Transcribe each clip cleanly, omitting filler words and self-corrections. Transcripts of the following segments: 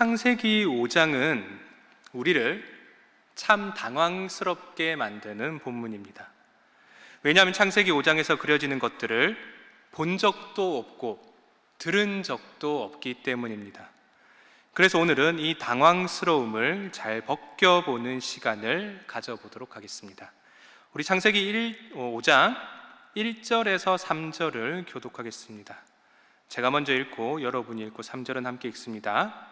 창세기 5장은 우리를 참 당황스럽게 만드는 본문입니다. 왜냐하면 창세기 5장에서 그려지는 것들을 본 적도 없고 들은 적도 없기 때문입니다. 그래서 오늘은 이 당황스러움을 잘 벗겨보는 시간을 가져보도록 하겠습니다. 우리 창세기 5장 1절에서 3절을 교독하겠습니다. 제가 먼저 읽고 여러분이 읽고 3절은 함께 읽습니다.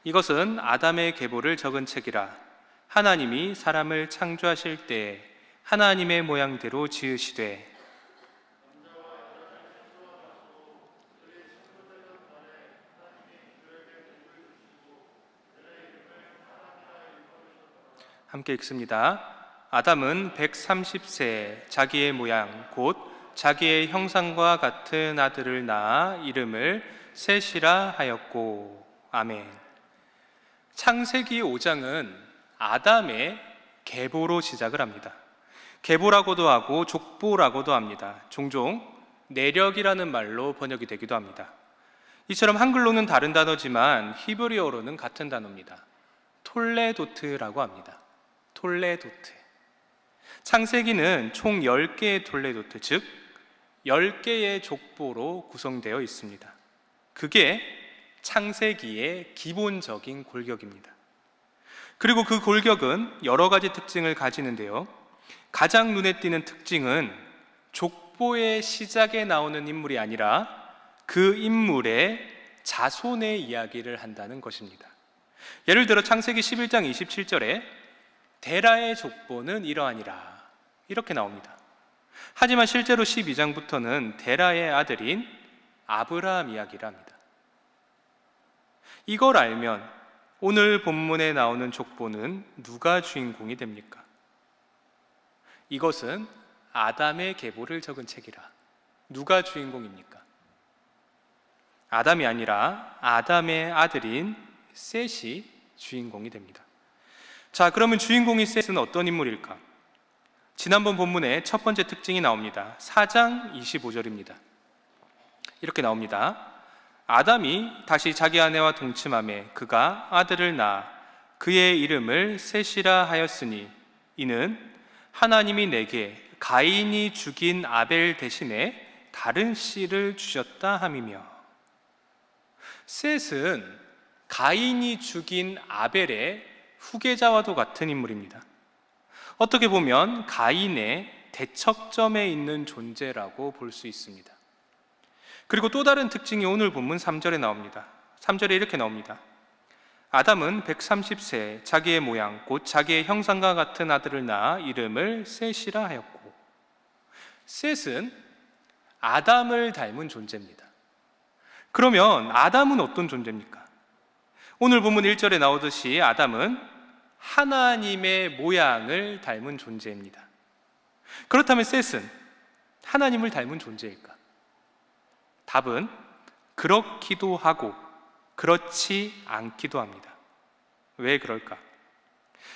이것은 아담의 계보를 적은 책이라. 하나님이 사람을 창조하실 때에 하나님의 모양대로 지으시되 함께 읽습니다. 아담은 130세에 자기의 모양 곧 자기의 형상과 같은 아들을 낳아 이름을 셋이라 하였고. 아멘. 창세기 5장은 아담의 계보로 시작을 합니다. 계보라고도 하고 족보라고도 합니다. 종종 내력이라는 말로 번역이 되기도 합니다. 이처럼 한글로는 다른 단어지만 히브리어로는 같은 단어입니다. 톨레도트라고 합니다. 톨레도트. 창세기는 총 10개의 톨레도트, 즉 10개의 족보로 구성되어 있습니다. 그게 창세기의 기본적인 골격입니다. 그리고 그 골격은 여러 가지 특징을 가지는데요, 가장 눈에 띄는 특징은 족보의 시작에 나오는 인물이 아니라 그 인물의 자손의 이야기를 한다는 것입니다. 예를 들어 창세기 11장 27절에 데라의 족보는 이러하니라 이렇게 나옵니다. 하지만 실제로 12장부터는 데라의 아들인 아브라함 이야기를 합니다. 이걸 알면 오늘 본문에 나오는 족보는 누가 주인공이 됩니까? 이것은 아담의 계보를 적은 책이라. 누가 주인공입니까? 아담이 아니라 아담의 아들인 셋이 주인공이 됩니다. 자, 그러면 주인공인 셋은 어떤 인물일까? 지난번 본문에 첫 번째 특징이 나옵니다. 4장 25절입니다. 이렇게 나옵니다. 아담이 다시 자기 아내와 동침하매 그가 아들을 낳아 그의 이름을 셋이라 하였으니 이는 하나님이 내게 가인이 죽인 아벨 대신에 다른 씨를 주셨다 함이며. 셋은 가인이 죽인 아벨의 후계자와도 같은 인물입니다. 어떻게 보면 가인의 대척점에 있는 존재라고 볼 수 있습니다. 그리고 또 다른 특징이 오늘 본문 3절에 나옵니다. 3절에 이렇게 나옵니다. 아담은 130세 자기의 모양 곧 자기의 형상과 같은 아들을 낳아 이름을 셋이라 하였고. 셋은 아담을 닮은 존재입니다. 그러면 아담은 어떤 존재입니까? 오늘 본문 1절에 나오듯이 아담은 하나님의 모양을 닮은 존재입니다. 그렇다면 셋은 하나님을 닮은 존재일까? 답은 그렇기도 하고 그렇지 않기도 합니다. 왜 그럴까?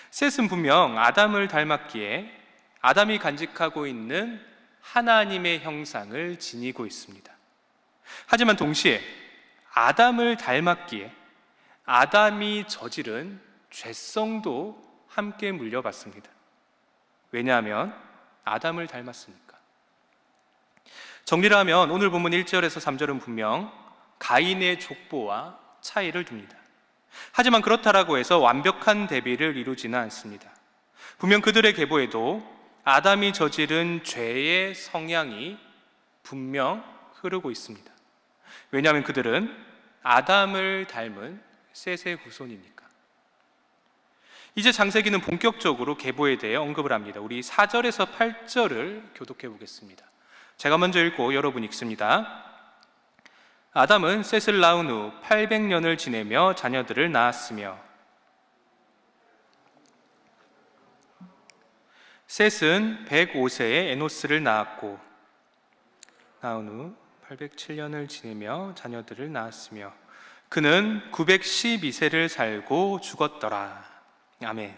셋은 분명 아담을 닮았기에 아담이 간직하고 있는 하나님의 형상을 지니고 있습니다. 하지만 동시에 아담을 닮았기에 아담이 저지른 죄성도 함께 물려받습니다. 왜냐하면 아담을 닮았으니까. 정리를 하면 오늘 본문 1절에서 3절은 분명 가인의 족보와 차이를 둡니다. 하지만 그렇다라고 해서 완벽한 대비를 이루지는 않습니다. 분명 그들의 계보에도 아담이 저지른 죄의 성향이 분명 흐르고 있습니다. 왜냐하면 그들은 아담을 닮은 셋의 후손이니까. 이제 창세기는 본격적으로 계보에 대해 언급을 합니다. 우리 4절에서 8절을 교독해 보겠습니다. 제가 먼저 읽고 여러분 읽습니다. 아담은 셋을 낳은 후 800년을 지내며 자녀들을 낳았으며 셋은 105세에 에노스를 낳았고 낳은 후 807년을 지내며 자녀들을 낳았으며 그는 912세를 살고 죽었더라. 아멘.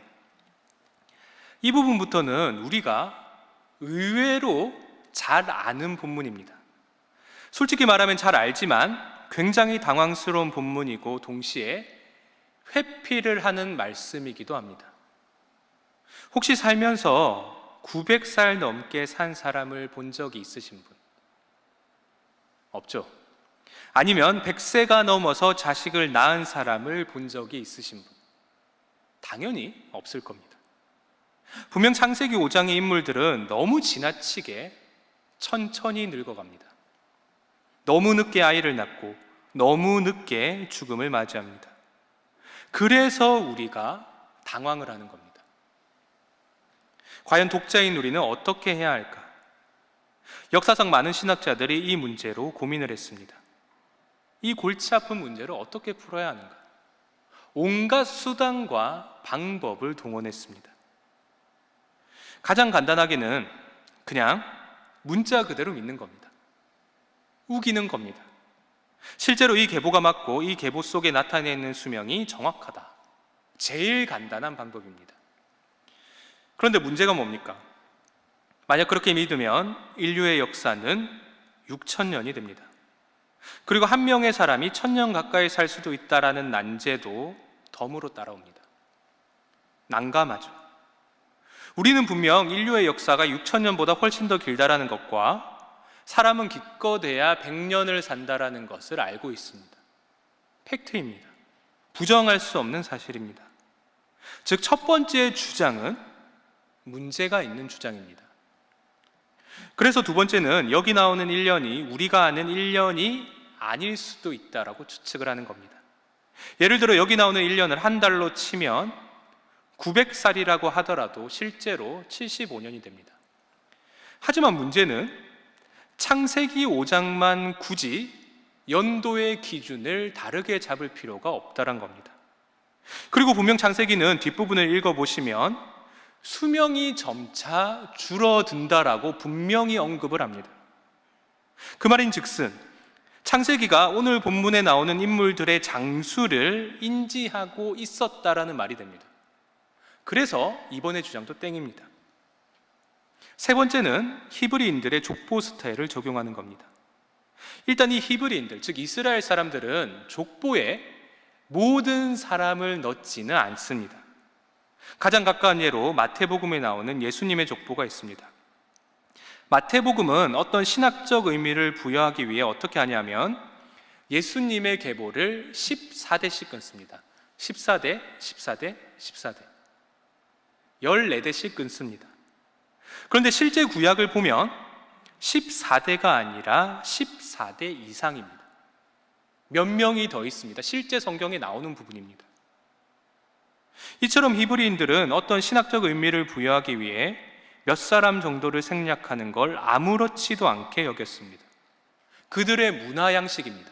이 부분부터는 우리가 의외로 잘 아는 본문입니다. 솔직히 말하면 잘 알지만 굉장히 당황스러운 본문이고 동시에 회피를 하는 말씀이기도 합니다. 혹시 살면서 900살 넘게 산 사람을 본 적이 있으신 분? 없죠? 아니면 100세가 넘어서 자식을 낳은 사람을 본 적이 있으신 분? 당연히 없을 겁니다. 분명 창세기 5장의 인물들은 너무 지나치게 천천히 늙어갑니다. 너무 늦게 아이를 낳고 너무 늦게 죽음을 맞이합니다. 그래서 우리가 당황을 하는 겁니다. 과연 독자인 우리는 어떻게 해야 할까? 역사상 많은 신학자들이 이 문제로 고민을 했습니다. 이 골치 아픈 문제를 어떻게 풀어야 하는가? 온갖 수단과 방법을 동원했습니다. 가장 간단하게는 그냥 문자 그대로 믿는 겁니다. 우기는 겁니다. 실제로 이 계보가 맞고 이 계보 속에 나타내 있는 수명이 정확하다. 제일 간단한 방법입니다. 그런데 문제가 뭡니까? 만약 그렇게 믿으면 인류의 역사는 6,000년이 됩니다. 그리고 한 명의 사람이 1,000년 가까이 살 수도 있다라는 난제도 덤으로 따라옵니다. 난감하죠. 우리는 분명 인류의 역사가 6,000년보다 훨씬 더 길다라는 것과 사람은 기껏해야 100년을 산다라는 것을 알고 있습니다. 팩트입니다. 부정할 수 없는 사실입니다. 즉, 첫 번째 주장은 문제가 있는 주장입니다. 그래서 두 번째는 여기 나오는 1년이 우리가 아는 1년이 아닐 수도 있다라고 추측을 하는 겁니다. 예를 들어 여기 나오는 1년을 한 달로 치면 900살이라고 하더라도 실제로 75년이 됩니다. 하지만 문제는 창세기 5장만 굳이 연도의 기준을 다르게 잡을 필요가 없다는 겁니다. 그리고 분명 창세기는 뒷부분을 읽어보시면 수명이 점차 줄어든다라고 분명히 언급을 합니다. 그 말인즉슨 창세기가 오늘 본문에 나오는 인물들의 장수를 인지하고 있었다라는 말이 됩니다. 그래서 이번의 주장도 땡입니다. 세 번째는 히브리인들의 족보 스타일을 적용하는 겁니다. 일단 이 히브리인들, 즉 이스라엘 사람들은 족보에 모든 사람을 넣지는 않습니다. 가장 가까운 예로 마태복음에 나오는 예수님의 족보가 있습니다. 마태복음은 어떤 신학적 의미를 부여하기 위해 어떻게 하냐면 예수님의 계보를 14대씩 끊습니다. 14대, 14대, 14대 14대씩 끊습니다. 그런데 실제 구약을 보면 14대가 아니라 14대 이상입니다. 몇 명이 더 있습니다. 실제 성경에 나오는 부분입니다. 이처럼 히브리인들은 어떤 신학적 의미를 부여하기 위해 몇 사람 정도를 생략하는 걸 아무렇지도 않게 여겼습니다. 그들의 문화 양식입니다.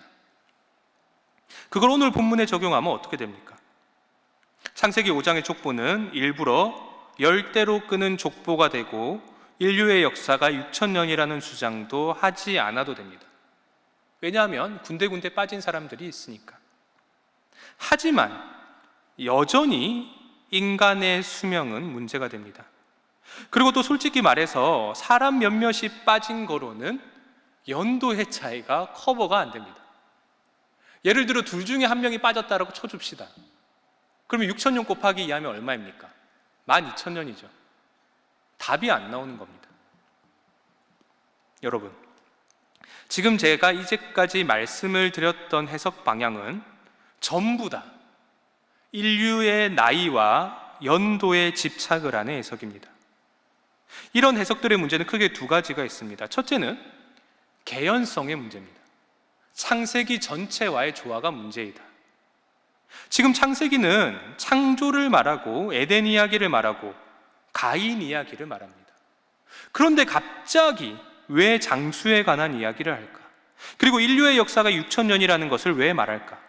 그걸 오늘 본문에 적용하면 어떻게 됩니까? 창세기 5장의 족보는 일부러 10대로 끄는 족보가 되고 인류의 역사가 6,000년이라는 주장도 하지 않아도 됩니다. 왜냐하면 군데군데 빠진 사람들이 있으니까. 하지만 여전히 인간의 수명은 문제가 됩니다. 그리고 또 솔직히 말해서 사람 몇몇이 빠진 거로는 연도의 차이가 커버가 안 됩니다. 예를 들어 둘 중에 한 명이 빠졌다라고 쳐줍시다. 그러면 6,000년 곱하기 2 하면 얼마입니까? 12,000년이죠. 답이 안 나오는 겁니다. 여러분, 지금 제가 이제까지 말씀을 드렸던 해석 방향은 전부 다 인류의 나이와 연도에 집착을 하는 해석입니다. 이런 해석들의 문제는 크게 두 가지가 있습니다. 첫째는 개연성의 문제입니다. 창세기 전체와의 조화가 문제이다. 지금 창세기는 창조를 말하고 에덴 이야기를 말하고 가인 이야기를 말합니다. 그런데 갑자기 왜 장수에 관한 이야기를 할까? 그리고 인류의 역사가 6,000년이라는 것을 왜 말할까?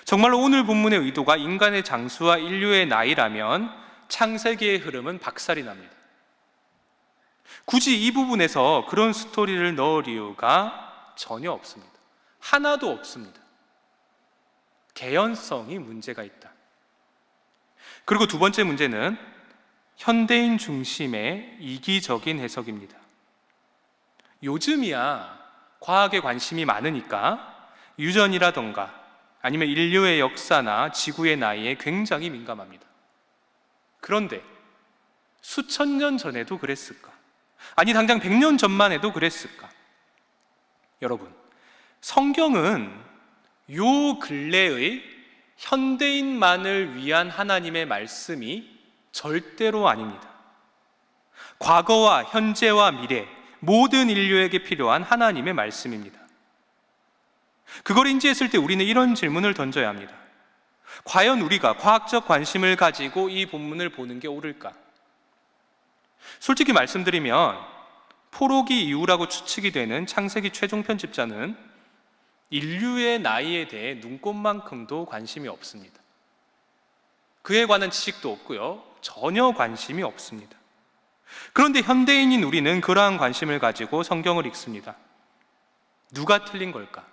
정말로 오늘 본문의 의도가 인간의 장수와 인류의 나이라면 창세기의 흐름은 박살이 납니다. 굳이 이 부분에서 그런 스토리를 넣을 이유가 전혀 없습니다. 하나도 없습니다. 개연성이 문제가 있다. 그리고 두 번째 문제는 현대인 중심의 이기적인 해석입니다. 요즘이야 과학에 관심이 많으니까 유전이라던가 아니면 인류의 역사나 지구의 나이에 굉장히 민감합니다. 그런데 수천 년 전에도 그랬을까? 아니 당장 100년 전만 해도 그랬을까? 여러분, 성경은 요 근래의 현대인만을 위한 하나님의 말씀이 절대로 아닙니다. 과거와 현재와 미래 모든 인류에게 필요한 하나님의 말씀입니다. 그걸 인지했을 때 우리는 이런 질문을 던져야 합니다. 과연 우리가 과학적 관심을 가지고 이 본문을 보는 게 옳을까? 솔직히 말씀드리면 포로기 이후라고 추측이 되는 창세기 최종 편집자는 인류의 나이에 대해 눈꼽만큼도 관심이 없습니다. 그에 관한 지식도 없고요, 전혀 관심이 없습니다. 그런데 현대인인 우리는 그러한 관심을 가지고 성경을 읽습니다. 누가 틀린 걸까?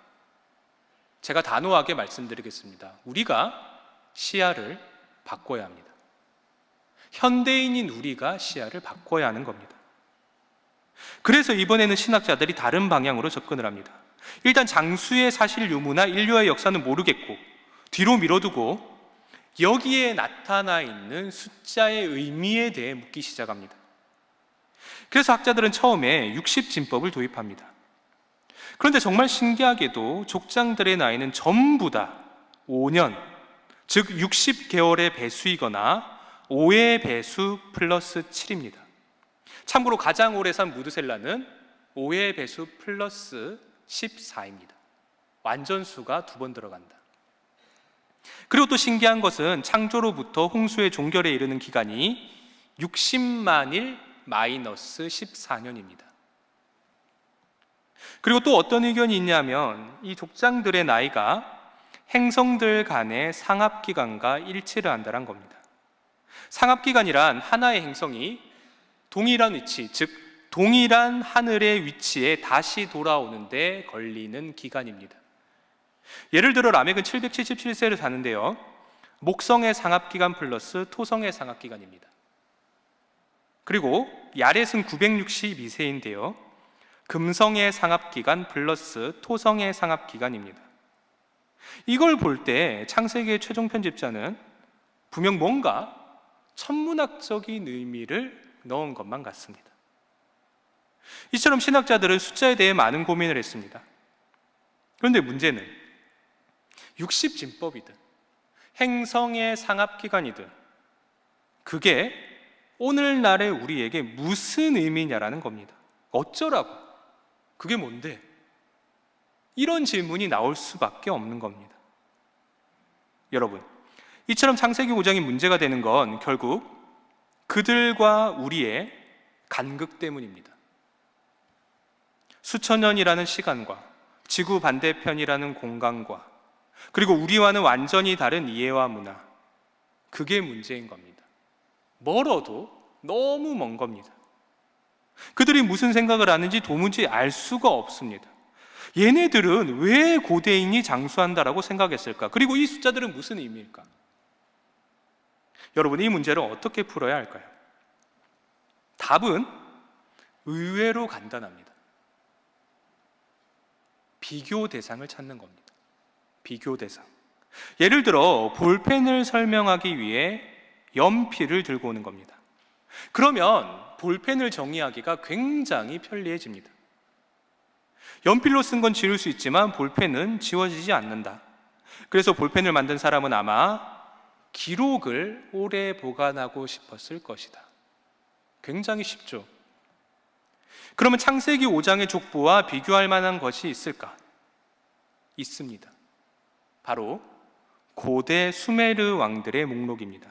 제가 단호하게 말씀드리겠습니다. 우리가 시야를 바꿔야 합니다. 현대인인 우리가 시야를 바꿔야 하는 겁니다. 그래서 이번에는 신학자들이 다른 방향으로 접근을 합니다. 일단 장수의 사실 유무나 인류의 역사는 모르겠고 뒤로 밀어두고 여기에 나타나 있는 숫자의 의미에 대해 묻기 시작합니다. 그래서 학자들은 처음에 60진법을 도입합니다. 그런데 정말 신기하게도 족장들의 나이는 전부 다 5년, 즉 60개월의 배수이거나 5의 배수 플러스 7입니다. 참고로 가장 오래 산 무드셀라는 5의 배수 플러스 14입니다. 완전수가 2번 들어간다. 그리고 또 신기한 것은 창조로부터 홍수의 종결에 이르는 기간이 60만일 마이너스 14년입니다. 그리고 또 어떤 의견이 있냐면 이 족장들의 나이가 행성들 간의 상합기간과 일치를 한다는 겁니다. 상합기간이란 하나의 행성이 동일한 위치, 즉 동일한 하늘의 위치에 다시 돌아오는데 걸리는 기간입니다. 예를 들어 라멕은 777세를 사는데요, 목성의 상합기간 플러스 토성의 상합기간입니다. 그리고 야렛은 962세인데요 금성의 상합기간 플러스 토성의 상합기간입니다. 이걸 볼 때 창세기의 최종 편집자는 분명 뭔가 천문학적인 의미를 넣은 것만 같습니다. 이처럼 신학자들은 숫자에 대해 많은 고민을 했습니다. 그런데 문제는 60진법이든 행성의 상합기간이든 그게 오늘날의 우리에게 무슨 의미냐라는 겁니다. 어쩌라고? 그게 뭔데? 이런 질문이 나올 수밖에 없는 겁니다. 여러분, 이처럼 창세기 5장이 문제가 되는 건 결국 그들과 우리의 간극 때문입니다. 수천 년이라는 시간과 지구 반대편이라는 공간과 그리고 우리와는 완전히 다른 이해와 문화, 그게 문제인 겁니다. 멀어도 너무 먼 겁니다. 그들이 무슨 생각을 하는지 도무지 알 수가 없습니다. 얘네들은 왜 고대인이 장수한다라고 생각했을까? 그리고 이 숫자들은 무슨 의미일까? 여러분, 이 문제를 어떻게 풀어야 할까요? 답은 의외로 간단합니다. 비교 대상을 찾는 겁니다. 비교 대상. 예를 들어 볼펜을 설명하기 위해 연필을 들고 오는 겁니다. 그러면 볼펜을 정의하기가 굉장히 편리해집니다. 연필로 쓴 건 지울 수 있지만 볼펜은 지워지지 않는다. 그래서 볼펜을 만든 사람은 아마 기록을 오래 보관하고 싶었을 것이다. 굉장히 쉽죠? 그러면 창세기 5장의 족보와 비교할 만한 것이 있을까? 있습니다. 바로 고대 수메르 왕들의 목록입니다.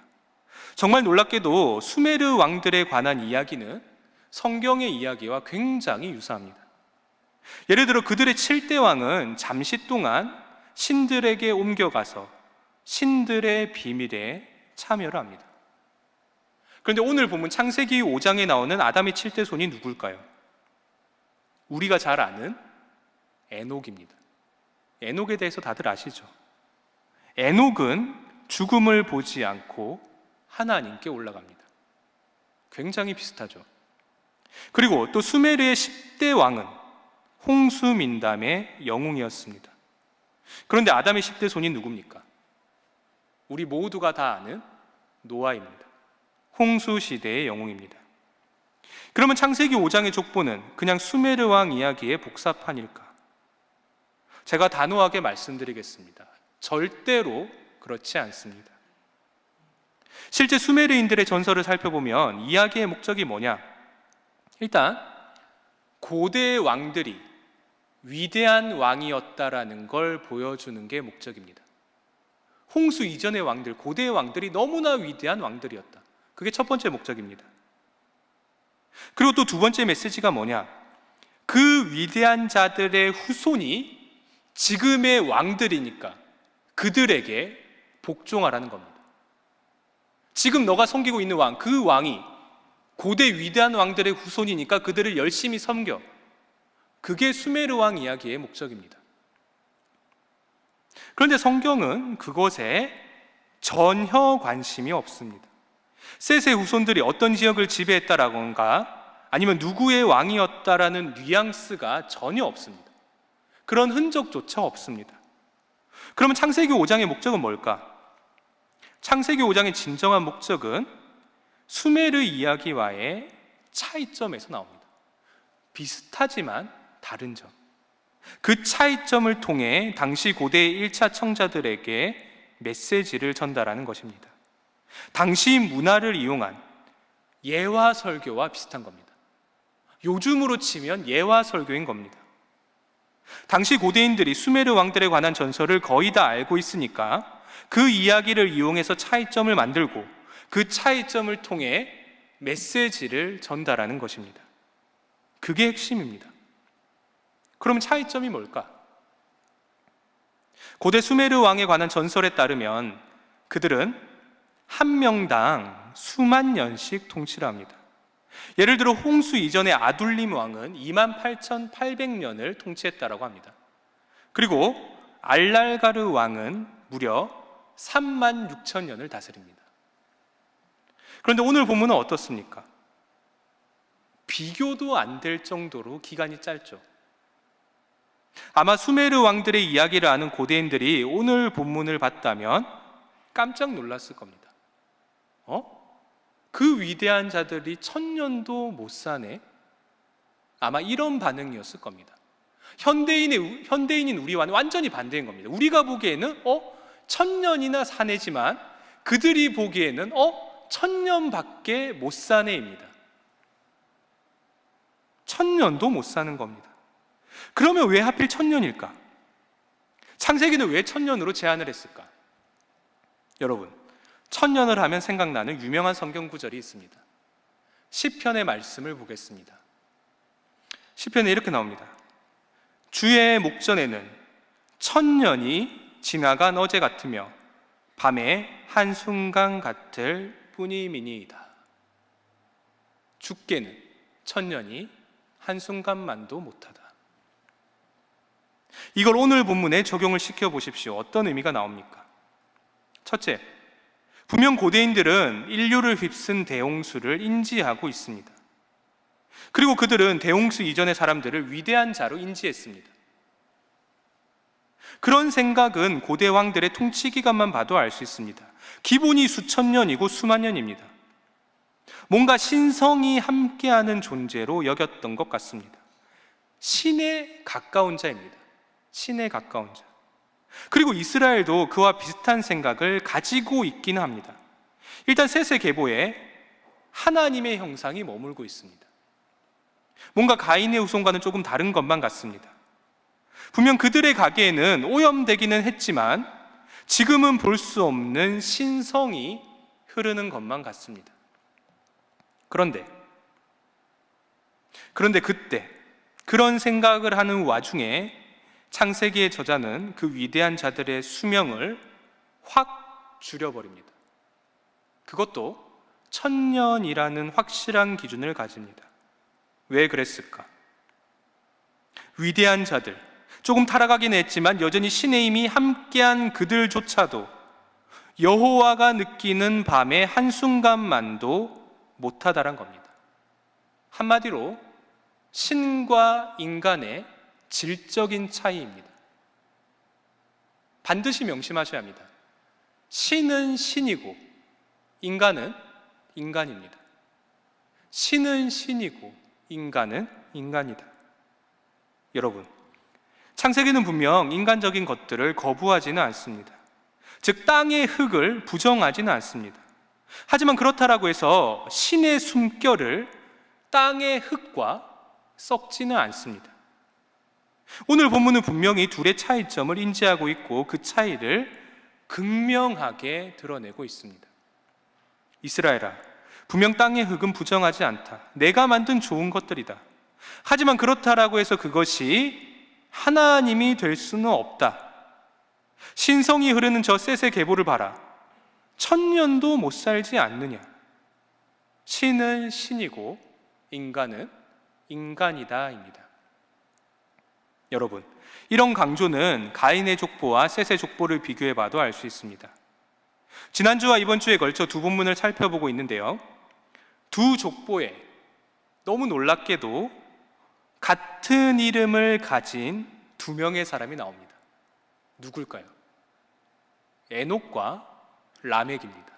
정말 놀랍게도 수메르 왕들에 관한 이야기는 성경의 이야기와 굉장히 유사합니다. 예를 들어 그들의 7대 왕은 잠시 동안 신들에게 옮겨가서 신들의 비밀에 참여를 합니다. 그런데 오늘 보면 창세기 5장에 나오는 아담의 7대 손이 누굴까요? 우리가 잘 아는 에녹입니다. 에녹에 대해서 다들 아시죠? 에녹은 죽음을 보지 않고 하나님께 올라갑니다. 굉장히 비슷하죠. 그리고 또 수메르의 10대 왕은 홍수민담의 영웅이었습니다. 그런데 아담의 10대 손이 누굽니까? 우리 모두가 다 아는 노아입니다. 홍수시대의 영웅입니다. 그러면 창세기 5장의 족보는 그냥 수메르 왕 이야기의 복사판일까? 제가 단호하게 말씀드리겠습니다. 절대로 그렇지 않습니다. 실제 수메르인들의 전설을 살펴보면 이야기의 목적이 뭐냐? 일단 고대 왕들이 위대한 왕이었다라는 걸 보여주는 게 목적입니다. 홍수 이전의 왕들, 고대의 왕들이 너무나 위대한 왕들이었다. 그게 첫 번째 목적입니다. 그리고 또 두 번째 메시지가 뭐냐? 그 위대한 자들의 후손이 지금의 왕들이니까 그들에게 복종하라는 겁니다. 지금 너가 섬기고 있는 왕, 그 왕이 고대 위대한 왕들의 후손이니까 그들을 열심히 섬겨. 그게 수메르 왕 이야기의 목적입니다. 그런데 성경은 그것에 전혀 관심이 없습니다. 셋의 후손들이 어떤 지역을 지배했다라던가 아니면 누구의 왕이었다라는 뉘앙스가 전혀 없습니다. 그런 흔적조차 없습니다. 그러면 창세기 5장의 목적은 뭘까? 창세기 5장의 진정한 목적은 수메르 이야기와의 차이점에서 나옵니다. 비슷하지만 다른 점. 그 차이점을 통해 당시 고대의 1차 청자들에게 메시지를 전달하는 것입니다. 당시 문화를 이용한 예화 설교와 비슷한 겁니다. 요즘으로 치면 예화 설교인 겁니다. 당시 고대인들이 수메르 왕들에 관한 전설을 거의 다 알고 있으니까 그 이야기를 이용해서 차이점을 만들고 그 차이점을 통해 메시지를 전달하는 것입니다. 그게 핵심입니다. 그럼 차이점이 뭘까? 고대 수메르 왕에 관한 전설에 따르면 그들은 한 명당 수만 년씩 통치를 합니다. 예를 들어 홍수 이전의 아둘림 왕은 28,800년을 통치했다고 합니다. 그리고 알랄가르 왕은 무려 36,000년을 다스립니다. 그런데 오늘 본문은 어떻습니까? 비교도 안 될 정도로 기간이 짧죠. 아마 수메르 왕들의 이야기를 아는 고대인들이 오늘 본문을 봤다면 깜짝 놀랐을 겁니다. 그 위대한 자들이 1000년도 못 사네? 아마 이런 반응이었을 겁니다. 현대인인 우리와는 완전히 반대인 겁니다. 우리가 보기에는 1000년이나 사내지만 그들이 보기에는 1000년밖에 못 사네입니다. 1000년도 못 사는 겁니다. 그러면 왜 하필 1000년일까? 창세기는 왜 1000년으로 제한을 했을까? 여러분, 1000년을 하면 생각나는 유명한 성경 구절이 있습니다. 시편의 말씀을 보겠습니다. 시편에 이렇게 나옵니다. 주의 목전에는 1000년이 지나간 어제 같으며 밤의 한순간 같을 뿐이미니이다. 주께는 1000년이 한순간만도 못하다. 이걸 오늘 본문에 적용을 시켜 보십시오. 어떤 의미가 나옵니까? 첫째, 분명 고대인들은 인류를 휩쓴 대홍수를 인지하고 있습니다. 그리고 그들은 대홍수 이전의 사람들을 위대한 자로 인지했습니다. 그런 생각은 고대 왕들의 통치 기간만 봐도 알 수 있습니다. 기본이 수천 년이고 수만 년입니다. 뭔가 신성이 함께하는 존재로 여겼던 것 같습니다. 신에 가까운 자입니다. 신에 가까운 자. 그리고 이스라엘도 그와 비슷한 생각을 가지고 있기는 합니다. 일단 셋의 계보에 하나님의 형상이 머물고 있습니다. 뭔가 가인의 후손과는 조금 다른 것만 같습니다. 분명 그들의 가게에는 오염되기는 했지만 지금은 볼 수 없는 신성이 흐르는 것만 같습니다. 그런데 그때 그런 생각을 하는 와중에 창세기의 저자는 그 위대한 자들의 수명을 확 줄여버립니다. 그것도 1000년이라는 확실한 기준을 가집니다. 왜 그랬을까? 위대한 자들, 조금 타락하긴 했지만 여전히 신의 힘이 함께한 그들조차도 여호와가 느끼는 밤의 한순간만도 못하다란 겁니다. 한마디로 신과 인간의 질적인 차이입니다. 반드시 명심하셔야 합니다. 신은 신이고 인간은 인간입니다. 신은 신이고 인간은 인간이다. 여러분, 창세기는 분명 인간적인 것들을 거부하지는 않습니다. 즉 땅의 흙을 부정하지는 않습니다. 하지만 그렇다라고 해서 신의 숨결을 땅의 흙과 섞지는 않습니다. 오늘 본문은 분명히 둘의 차이점을 인지하고 있고 그 차이를 극명하게 드러내고 있습니다. 이스라엘아, 분명 땅의 흙은 부정하지 않다. 내가 만든 좋은 것들이다. 하지만 그렇다라고 해서 그것이 하나님이 될 수는 없다. 신성이 흐르는 저 셋의 계보를 봐라. 1000년도 못 살지 않느냐. 신은 신이고 인간은 인간이다입니다. 여러분, 이런 강조는 가인의 족보와 셋의 족보를 비교해 봐도 알 수 있습니다. 지난주와 이번 주에 걸쳐 두 본문을 살펴보고 있는데요, 두 족보에 너무 놀랍게도 같은 이름을 가진 두 명의 사람이 나옵니다. 누굴까요? 에녹과 라멕입니다.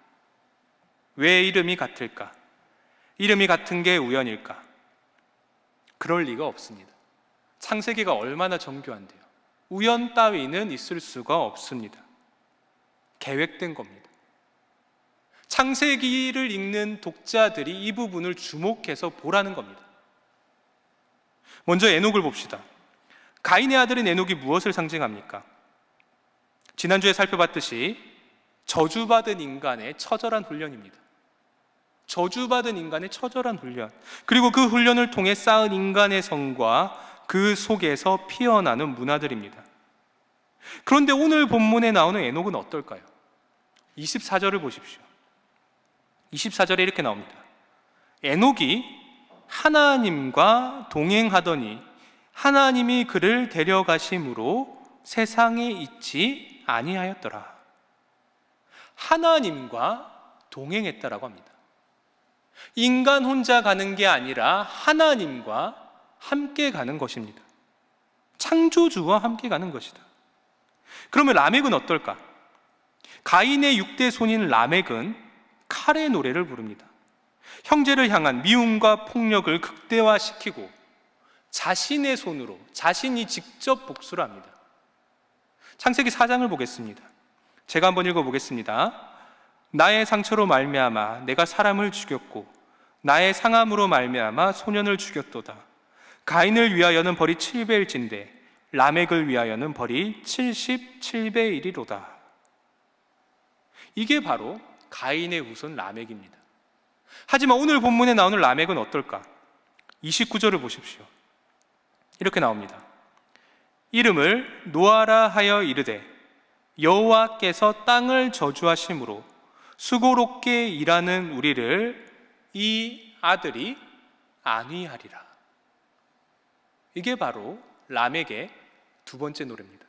왜 이름이 같을까? 이름이 같은 게 우연일까? 그럴 리가 없습니다. 창세기가 얼마나 정교한데요. 우연 따위는 있을 수가 없습니다. 계획된 겁니다. 창세기를 읽는 독자들이 이 부분을 주목해서 보라는 겁니다. 먼저 에녹을 봅시다. 가인의 아들인 에녹이 무엇을 상징합니까? 지난주에 살펴봤듯이 저주받은 인간의 처절한 훈련입니다. 저주받은 인간의 처절한 훈련, 그리고 그 훈련을 통해 쌓은 인간의 성과 그 속에서 피어나는 문화들입니다. 그런데 오늘 본문에 나오는 에녹은 어떨까요? 24절을 보십시오. 24절에 이렇게 나옵니다. 에녹이 하나님과 동행하더니 하나님이 그를 데려가심으로 세상에 있지 아니하였더라. 하나님과 동행했다라고 합니다. 인간 혼자 가는 게 아니라 하나님과 함께 가는 것입니다. 창조주와 함께 가는 것이다. 그러면 라멕은 어떨까? 가인의 6대 손인 라멕은 칼의 노래를 부릅니다. 형제를 향한 미움과 폭력을 극대화시키고 자신의 손으로 자신이 직접 복수를 합니다. 창세기 4장을 보겠습니다. 제가 한번 읽어보겠습니다. 나의 상처로 말미암아 내가 사람을 죽였고 나의 상함으로 말미암아 소년을 죽였도다. 가인을 위하여는 벌이 7배일진데 라멕을 위하여는 벌이 77배 1이로다. 이게 바로 가인의 후손 라멕입니다. 하지만 오늘 본문에 나오는 라멕은 어떨까? 29절을 보십시오. 이렇게 나옵니다. 이름을 노아라 하여 이르되 여호와께서 땅을 저주하심으로 수고롭게 일하는 우리를 이 아들이 안위하리라. 이게 바로 라멕의 두 번째 노래입니다.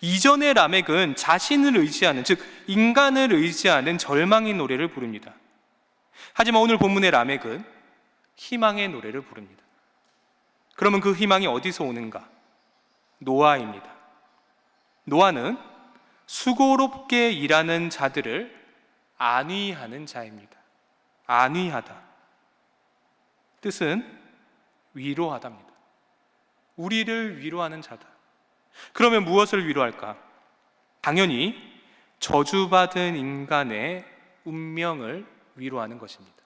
이전의 라멕은 자신을 의지하는, 즉 인간을 의지하는 절망의 노래를 부릅니다. 하지만 오늘 본문의 라멕은 희망의 노래를 부릅니다. 그러면 그 희망이 어디서 오는가? 노아입니다. 노아는 수고롭게 일하는 자들을 안위하는 자입니다. 안위하다. 뜻은 위로하다입니다. 우리를 위로하는 자다. 그러면 무엇을 위로할까? 당연히 저주받은 인간의 운명을 위로하는 것입니다.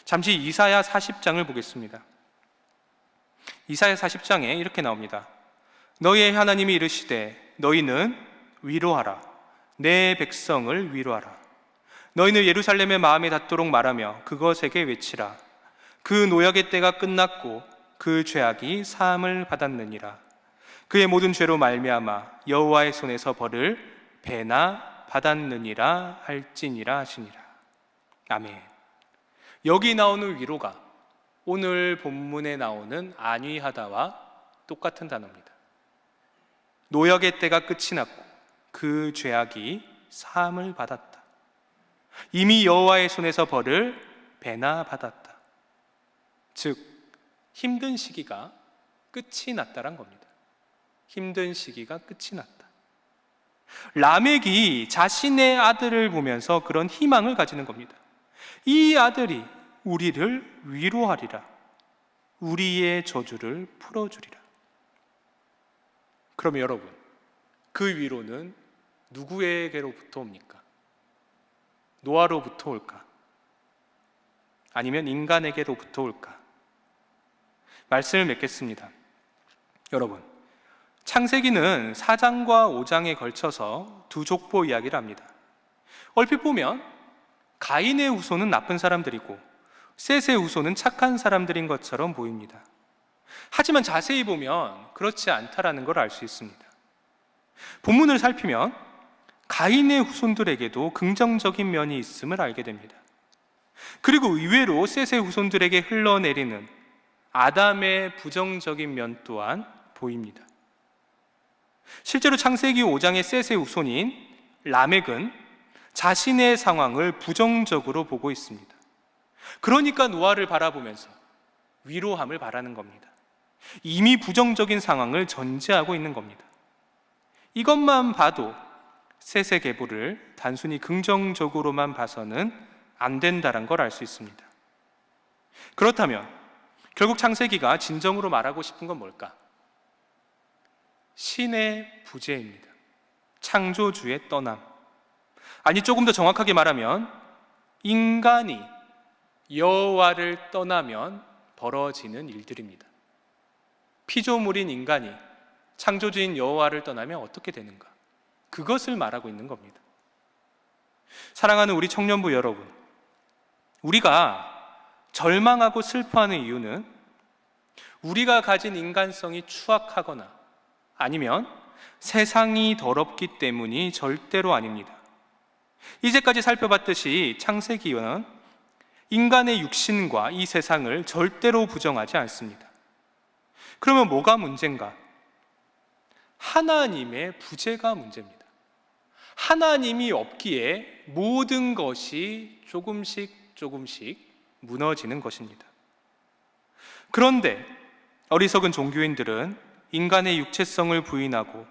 잠시 이사야 40장을 보겠습니다. 이사야 40장에 이렇게 나옵니다. 너희의 하나님이 이르시되 너희는 위로하라. 내 백성을 위로하라. 너희는 예루살렘의 마음에 닿도록 말하며 그것에게 외치라. 그 노역의 때가 끝났고 그 죄악이 사함을 받았느니라. 그의 모든 죄로 말미암아 여호와의 손에서 벌을 배나 받았느니라 할지니라 하시니라. 아멘. 여기 나오는 위로가 오늘 본문에 나오는 안위하다와 똑같은 단어입니다. 노역의 때가 끝이 났고 그 죄악이 사함을 받았다. 이미 여호와의 손에서 벌을 배나 받았다. 즉 힘든 시기가 끝이 났다란 겁니다. 힘든 시기가 끝이 났다. 라멕이 자신의 아들을 보면서 그런 희망을 가지는 겁니다. 이 아들이 우리를 위로하리라. 우리의 저주를 풀어주리라. 그러면 여러분, 그 위로는 누구에게로부터 옵니까? 노아로부터 올까? 아니면 인간에게로부터 올까? 말씀을 맺겠습니다. 여러분, 창세기는 4장과 5장에 걸쳐서 두 족보 이야기를 합니다. 얼핏 보면 가인의 후손은 나쁜 사람들이고 셋의 후손은 착한 사람들인 것처럼 보입니다. 하지만 자세히 보면 그렇지 않다라는 걸 알 수 있습니다. 본문을 살피면 가인의 후손들에게도 긍정적인 면이 있음을 알게 됩니다. 그리고 의외로 셋의 후손들에게 흘러내리는 아담의 부정적인 면 또한 보입니다. 실제로 창세기 5장의 셋의 후손인 라멕은 자신의 상황을 부정적으로 보고 있습니다. 그러니까 노아를 바라보면서 위로함을 바라는 겁니다. 이미 부정적인 상황을 전제하고 있는 겁니다. 이것만 봐도 셋의 계보를 단순히 긍정적으로만 봐서는 안 된다는 걸 알 수 있습니다. 그렇다면 결국 창세기가 진정으로 말하고 싶은 건 뭘까? 신의 부재입니다. 창조주의 떠남. 아니, 조금 더 정확하게 말하면 인간이 여호와를 떠나면 벌어지는 일들입니다. 피조물인 인간이 창조주인 여호와를 떠나면 어떻게 되는가? 그것을 말하고 있는 겁니다. 사랑하는 우리 청년부 여러분, 우리가 절망하고 슬퍼하는 이유는 우리가 가진 인간성이 추악하거나 아니면 세상이 더럽기 때문이 절대로 아닙니다. 이제까지 살펴봤듯이 창세기는 인간의 육신과 이 세상을 절대로 부정하지 않습니다. 그러면 뭐가 문제인가? 하나님의 부재가 문제입니다. 하나님이 없기에 모든 것이 조금씩 무너지는 것입니다. 그런데 어리석은 종교인들은 인간의 육체성을 부인하고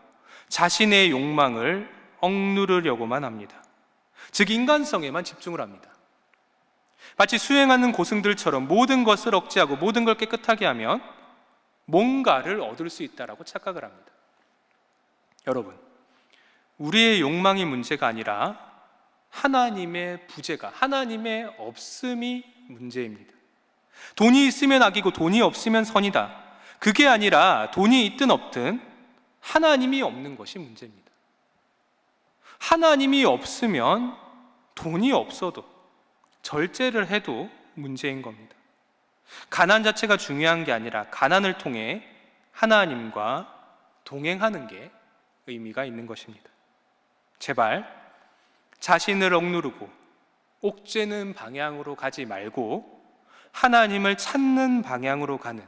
자신의 욕망을 억누르려고만 합니다. 즉 인간성에만 집중을 합니다. 마치 수행하는 고승들처럼 모든 것을 억제하고 모든 걸 깨끗하게 하면 뭔가를 얻을 수 있다라고 착각을 합니다. 여러분, 우리의 욕망이 문제가 아니라 하나님의 부재가, 하나님의 없음이 문제입니다. 돈이 있으면 악이고 돈이 없으면 선이다. 그게 아니라 돈이 있든 없든 하나님이 없는 것이 문제입니다. 하나님이 없으면 돈이 없어도 절제를 해도 문제인 겁니다. 가난 자체가 중요한 게 아니라 가난을 통해 하나님과 동행하는 게 의미가 있는 것입니다. 제발 자신을 억누르고 옥죄는 방향으로 가지 말고 하나님을 찾는 방향으로 가는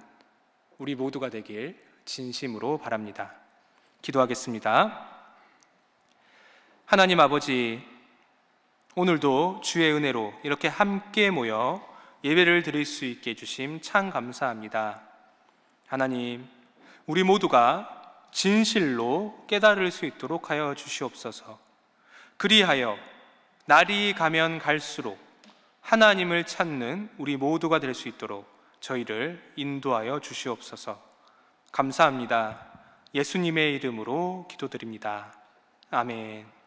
우리 모두가 되길 진심으로 바랍니다. 기도하겠습니다. 하나님 아버지, 오늘도 주의 은혜로 이렇게 함께 모여 예배를 드릴 수 있게 해주심 참 감사합니다. 하나님, 우리 모두가 진실로 깨달을 수 있도록 하여 주시옵소서. 그리하여 날이 가면 갈수록 하나님을 찾는 우리 모두가 될 수 있도록 저희를 인도하여 주시옵소서. 감사합니다. 예수님의 이름으로 기도드립니다. 아멘.